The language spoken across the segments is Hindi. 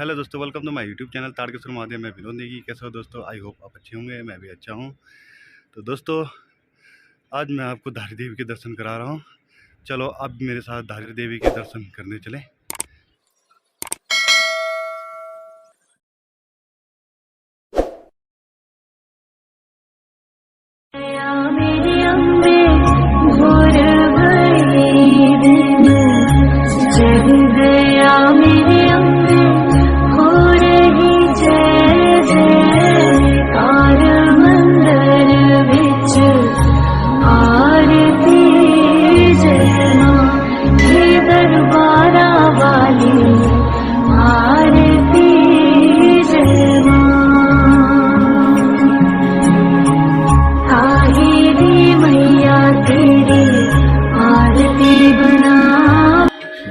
हेलो दोस्तों, welcome to my YouTube channel Tarkeshwar Mahadev. मैं विनोद नेगी। कैसे हो दोस्तों? आई होप आप अच्छे होंगे। मैं भी अच्छा हूँ। तो दोस्तों, आज मैं आपको धारी देवी के दर्शन करा रहा हूँ। चलो अब मेरे साथ धारी देवी के दर्शन करने चलें।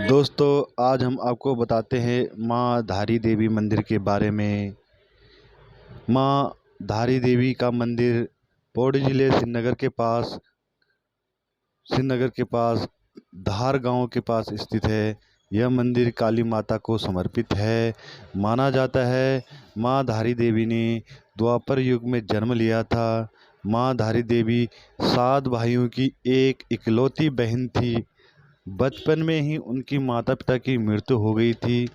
दोस्तों, आज हम आपको बताते हैं माँ धारी देवी मंदिर के बारे में। माँ धारी देवी का मंदिर पौड़ी जिले श्रीनगर के पास धार गांव के पास स्थित है। यह मंदिर काली माता को समर्पित है। माना जाता है माँ धारी देवी ने द्वापर युग में जन्म लिया था। माँ धारी देवी 7 भाइयों की एक इकलौती बहन थी। बचपन में ही उनकी माता पिता की मृत्यु हो गई थी।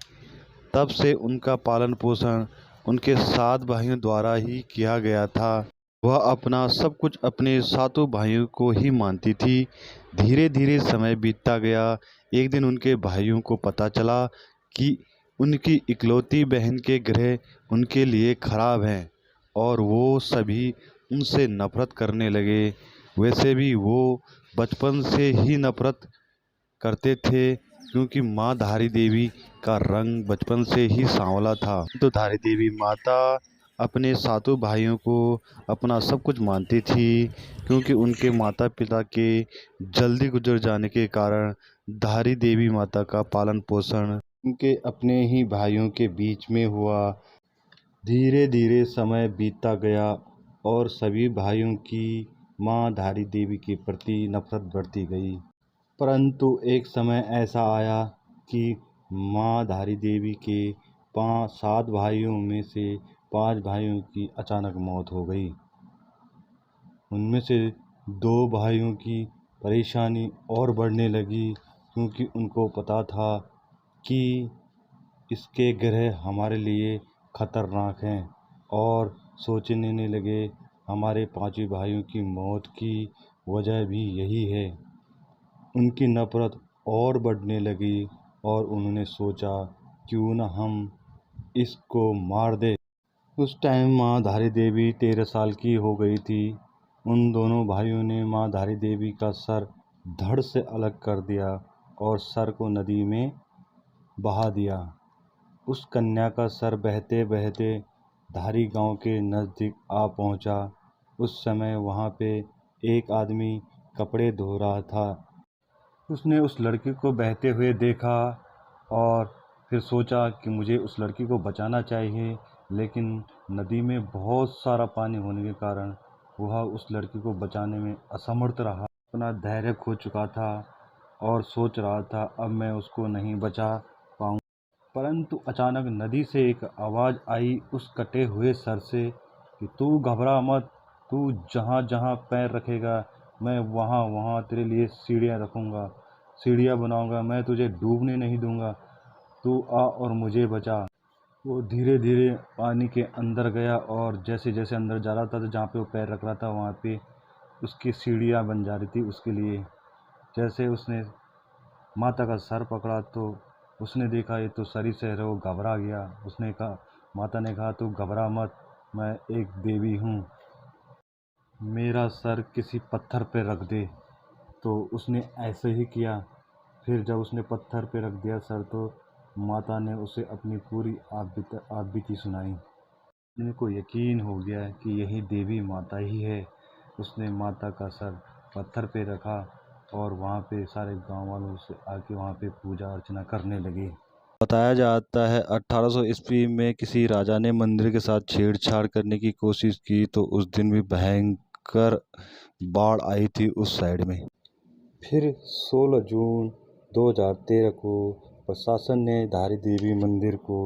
तब से उनका पालन पोषण उनके 7 भाइयों द्वारा ही किया गया था। वह अपना सब कुछ अपने 7 भाइयों को ही मानती थी। धीरे धीरे समय बीतता गया। एक दिन उनके भाइयों को पता चला कि उनकी इकलौती बहन के ग्रह उनके लिए खराब हैं और वो सभी उनसे नफरत करने लगे। वैसे भी वो बचपन से ही नफरत करते थे, क्योंकि माँ धारी देवी का रंग बचपन से ही सांवला था। तो धारी देवी माता अपने 7 भाइयों को अपना सब कुछ मानती थी, क्योंकि उनके माता पिता के जल्दी गुजर जाने के कारण धारी देवी माता का पालन पोषण उनके अपने ही भाइयों के बीच में हुआ। धीरे धीरे समय बीतता गया और सभी भाइयों की माँ धारी देवी के प्रति नफरत बढ़ती गई। परंतु एक समय ऐसा आया कि माँ धारी देवी के 7 भाइयों में से 5 भाइयों की अचानक मौत हो गई। उनमें से 2 भाइयों की परेशानी और बढ़ने लगी, क्योंकि उनको पता था कि इसके ग्रह हमारे लिए खतरनाक हैं और सोचने लगे हमारे 5 भाइयों की मौत की वजह भी यही है। उनकी नफरत और बढ़ने लगी और उन्होंने सोचा क्यों न हम इसको मार दे। उस टाइम माँ धारी देवी 13 साल की हो गई थी। उन दोनों भाइयों ने माँ धारी देवी का सर धड़ से अलग कर दिया और सर को नदी में बहा दिया। उस कन्या का सर बहते बहते धारी गांव के नज़दीक आ पहुंचा। उस समय वहां पे एक आदमी कपड़े धो रहा था। उसने उस लड़की को बहते हुए देखा और फिर सोचा कि मुझे उस लड़की को बचाना चाहिए, लेकिन नदी में बहुत सारा पानी होने के कारण वह उस लड़की को बचाने में असमर्थ रहा। अपना धैर्य खो चुका था और सोच रहा था अब मैं उसको नहीं बचा पाऊँ। परंतु अचानक नदी से एक आवाज़ आई उस कटे हुए सर से कि तू घबरा मत, तू जहाँ जहाँ पैर रखेगा मैं वहाँ वहाँ तेरे लिए सीढ़ियाँ रखूँगा, सीढ़ियाँ बनाऊँगा, मैं तुझे डूबने नहीं दूँगा, तू आ और मुझे बचा। वो धीरे धीरे पानी के अंदर गया और जैसे जैसे अंदर जा रहा था तो जहाँ पे वो पैर रख रहा था वहाँ पे उसकी सीढ़ियाँ बन जा रही थी उसके लिए। जैसे उसने माता का सर पकड़ा तो उसने देखा ये तो सर ही सर है। वो घबरा गया। उसने कहा, माता ने कहा तू घबरा मत, मैं एक देवी हूँ, मेरा सर किसी पत्थर पे रख दे। तो उसने ऐसे ही किया। फिर जब उसने पत्थर पे रख दिया सर तो माता ने उसे अपनी पूरी आप बीती सुनाई। इनको यकीन हो गया कि यही देवी माता ही है। उसने माता का सर पत्थर पे रखा और वहाँ पे सारे गांव वालों से आके वहाँ पे पूजा अर्चना करने लगे। बताया जाता है 1800 ईस्वी में किसी राजा ने मंदिर के साथ छेड़छाड़ करने की कोशिश की तो उस दिन भी भयंकर बाढ़ आई थी उस साइड में। फिर 16 जून 2013 को प्रशासन ने धारी देवी मंदिर को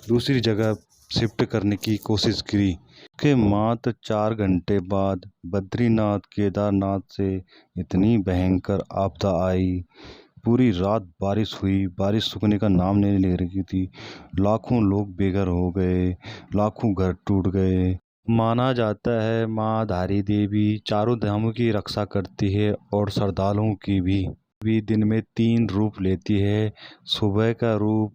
दूसरी जगह शिफ्ट करने की कोशिश की। के मात्र 4 घंटे बाद बद्रीनाथ केदारनाथ से इतनी भयंकर आपदा आई। पूरी रात बारिश हुई, बारिश रुकने का नाम नहीं ले रही थी। लाखों लोग बेघर हो गए, लाखों घर टूट गए। माना जाता है माँ धारी देवी चारों धामों की रक्षा करती है और श्रद्धालुओं की भी दिन में 3 रूप लेती है। सुबह का रूप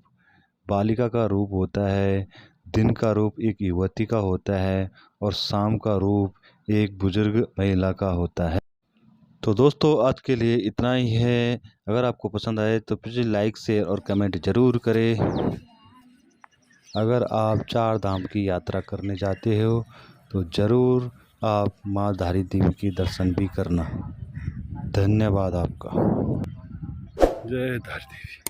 बालिका का रूप होता है, दिन का रूप एक युवती का होता है और शाम का रूप एक बुजुर्ग महिला का होता है। तो दोस्तों आज के लिए इतना ही है। अगर आपको पसंद आए तो प्लीज़ लाइक शेयर और कमेंट ज़रूर करें। अगर आप 4 धाम की यात्रा करने जाते हो तो ज़रूर आप माँ धारी देवी के दर्शन भी करना। धन्यवाद आपका। जय धारी देवी।